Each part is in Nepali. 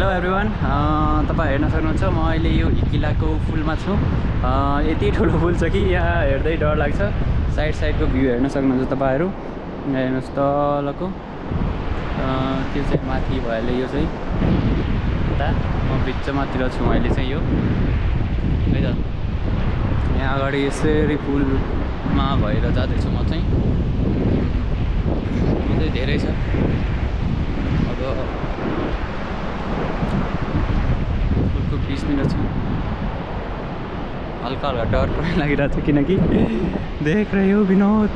हेलो एभ्रिवान, तपाईँ हेर्न सक्नुहुन्छ म अहिले यो किल्लाको पुलमा छु। यति ठुलो पुल छ कि यहाँ हेर्दै डर लाग्छ। साइडको भ्यू हेर्न सक्नुहुन्छ तपाईँहरू। यहाँ हेर्नुहोस् तलको त्यो चाहिँ माथि भएले यो चाहिँ यता म बिचमातिर छु अहिले चाहिँ यो है त। यहाँ अगाडि यसरी पुलमा भएर जाँदैछु म चाहिँ धेरै छ। अब पुलको 20 मिनट छ। हल्का डर पनि लागिरहेको छ किनकि देख रहे हो विनोद।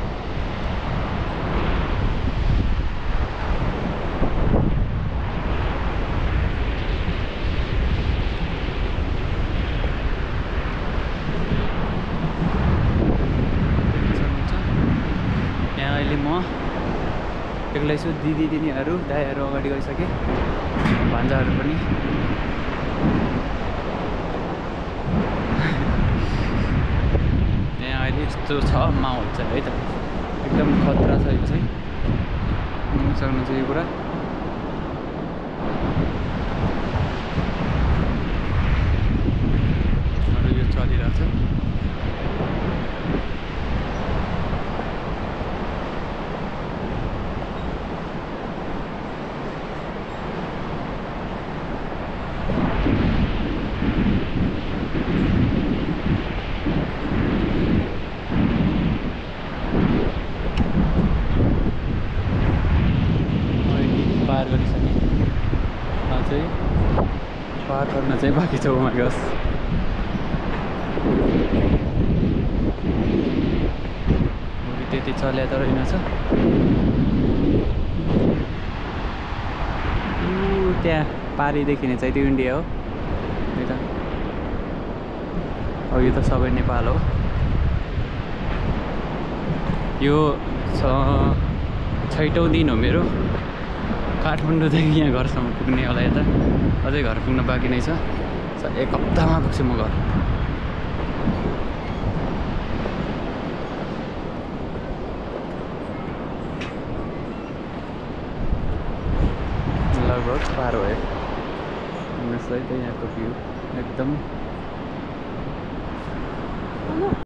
यहाँ अहिले म एक्लै छु। दिदीहरू दाइहरू अगाडि गइसके, भान्जाहरू पनि। यहाँ अहिले यस्तो छ माहौल चाहिँ है त, एकदम खतरा छ यो चाहिँ। सक्नुहुन्छ यो कुरा। अरू यो चलिरहेको छ। पार गरिसकेँ, अझै पार गर्न चाहिँ बाँकी छ। ओमा गस भोलि त्यति चल्या त रहेनछ। त्यहाँ पारी देखिने चाहिँ त्यो इन्डिया हो है त। अब यो त सबै नेपाल हो। यो 6औं दिन हो मेरो काठमाडौँदेखि यहाँ घरसम्म पुग्ने होला। यता अझै घर पुग्न बाँकी नै छ। 1 हप्तामा पुग्छु म घर। लगभग पार भयो। हेर्नुहोस् है त यहाँको भ्यू एकदम